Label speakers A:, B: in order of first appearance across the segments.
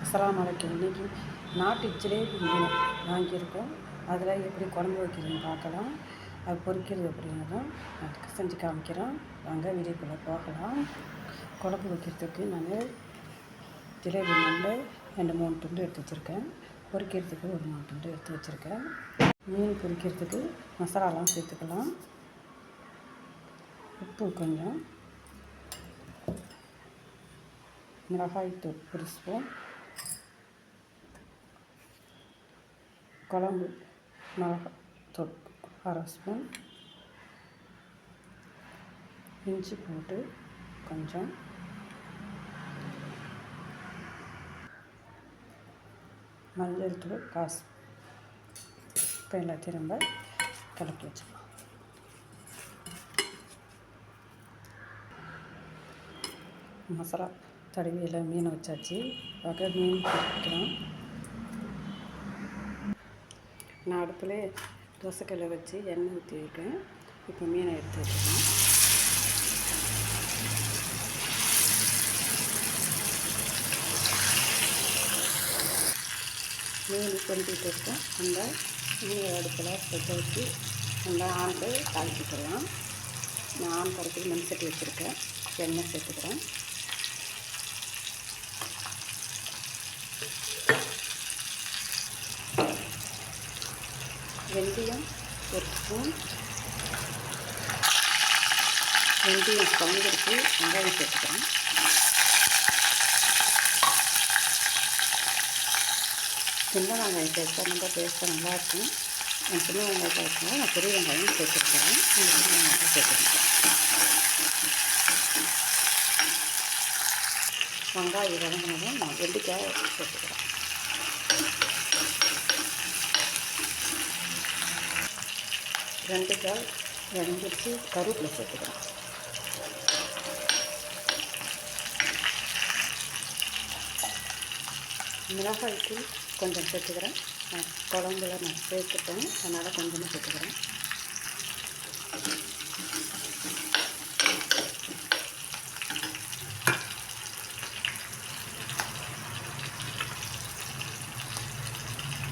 A: அஸ்ஸலாமு அலைக்கும். இன்றைக்கி நாட்டு ஜிலேபி மீன் வாங்கியிருக்கோம். அதில் எப்படி குழம்பு வைக்கிறதுன்னு பார்க்கலாம். அது பொரிக்கிறது எப்படிங்கிறதும் அதுக்கு செஞ்சு காமிக்கிறோம். வாங்க வீடியோக்குள்ளே போகலாம். குழம்பு வைக்கிறதுக்கு நான் ஜிலேபி மீனில் 2-3 துண்டு எடுத்து வச்சுருக்கேன். பொரிக்கிறதுக்கு ஒரு 4 துண்டு எடுத்து வச்சுருக்கேன். மீன் பொரிக்கிறதுக்கு மசாலாலாம் சேர்த்துக்கலாம். உப்பு கொஞ்சம், மிளகாய்த்தூள் 1 ஸ்பூன், குழம்பு மிளகாய்த்தூள் 1/2 ஸ்பூன், இஞ்சி போட்டு கொஞ்சம், மஞ்சள் தூள் 1/4 ஸ்பூன். இப்போ எல்லாத்தையும் நம்ம கலக்கி வச்சுக்கலாம். மசாலா தடவி எல்லாம் மீனை வச்சாச்சு. மீன் பொரிக்கலாம். நான் அடுப்பில் தோசைக்கல்லை வச்சு எண்ணெய் ஊற்றிருக்கேன். இப்போ மீனை எடுத்து வச்சுக்கலாம். மீன் பொரிக்கிட்டு இருக்கோம். அந்த மீன் அடுப்பில் கொட்ட வச்சு அந்த ஆண்டை தாளிச்சிக்கலாம். நான் ஆண் கரைக்கு மண் சட்டி வச்சுருக்கேன். எண்ணெய் சேர்த்துக்கிறேன். வெந்தயம் 1 ஸ்பூன். வெந்தயம் கலந்துருக்கு. வெங்காயம் சேர்த்துக்கிறேன். சின்ன வெங்காயம் சேர்த்தா ரொம்ப டேஸ்ட்டாக நல்லாயிருக்கும். சின்ன வெங்காயம் சேர்த்தா நான் பெரிய வெங்காயம் சேர்த்துருக்கிறேன். சின்ன வெங்காயம் சேர்த்துருக்கேன். வெங்காயம் வதங்கினதும் நான் வெண்டைக்காய் சேர்த்துக்கிறேன். வெண்டைக்காய் வதங்கிடுச்சு. கருவேப்பிலை சேர்த்துக்கிறேன். மிளகாய்த்தூள் கொஞ்சம் சேர்த்துக்கிறேன். குழம்புல நான் சேர்த்துட்டேன், அதனால் கொஞ்சமாக சேர்த்துக்கிறேன்.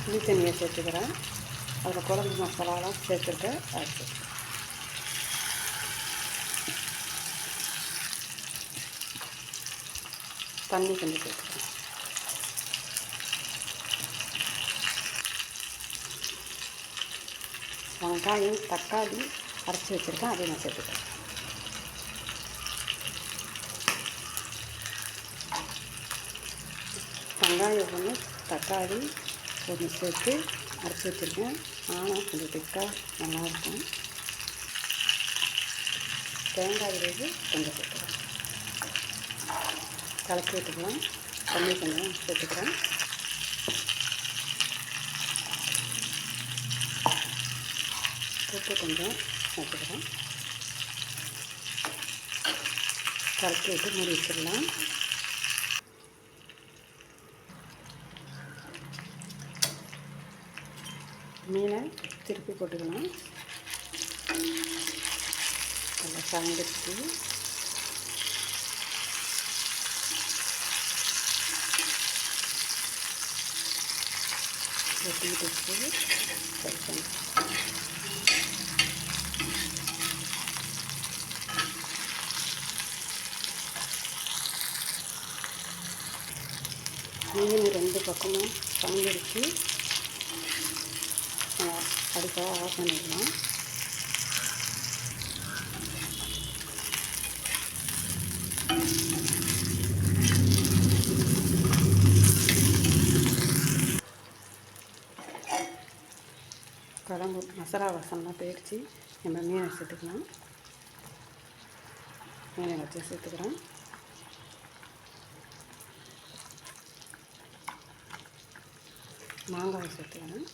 A: புளி தண்ணியை சேர்த்துக்கிறேன். அதில் குழம்பு மசாலாலாம் சேர்த்துட்டு அரைச்சி தண்ணி கொஞ்சம் சேர்த்துக்கிறேன். வெங்காயம் தக்காளி அரைச்சி வச்சுருக்கேன். அதையும் நான் சேர்த்துக்கிறேன். வெங்காயம் ஒன்று தக்காளி ஒன்று சேர்த்து அரைச்சி வச்சுருக்கேன். ஆனால் கொஞ்சம் திக்காக நல்லாயிருக்கும். தேங்காய் விரைவு கொஞ்சம் சேர்த்துக்கிறேன். கலக்கி விட்டுக்கலாம். தண்ணி கொஞ்சம் சேர்த்துக்கிறேன். உப்பு கொஞ்சம் சேர்த்துக்கிறேன். கலக்கி விட்டு மூடி வச்சிடலாம். மீனை திருப்பி போட்டுக்கலாம். நல்லா சாய்ந்துச்சு. ஒட்டிக்கிட்டு சரி. மீன் 2 பக்கமும் சாய்ந்துடுச்சு. அடுப்பாக ஆஃப் பண்ணிடலாம். குழம்பு மசாலா வாசம்லாம் போயிடுச்சு. நம்ம மீனை சேர்த்துக்கலாம். மீனை வச்சு சேர்த்துக்கிறேன். மாங்காய் சேர்த்துக்கிறேன்.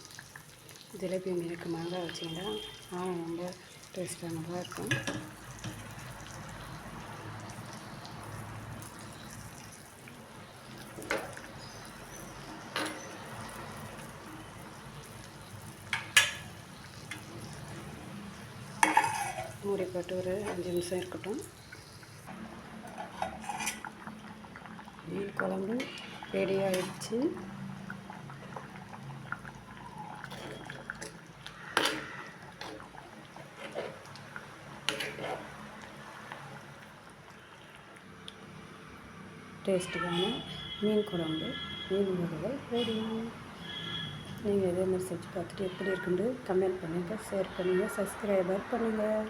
A: ஜிலேபி மீனுக்கு மாங்காய் வச்சிங்கன்னா ரொம்ப டேஸ்ட்டாக நல்லாயிருக்கும். மூடி போட்டு ஒரு 5 நிமிஷம் இருக்கட்டும். மீன் குழம்பு ரெடி ஆயிடுச்சு. டேஸ்ட்டுக்கான மீன் குழம்பு, மீன் வறுவல் ரெடி. நீங்கள் இதே மாதிரி செஞ்சு பார்த்துட்டு எப்படி இருக்குன்னு கமெண்ட் பண்ணுங்கள், ஷேர் பண்ணுங்கள், சப்ஸ்கிரைபர் பண்ணுங்கள்.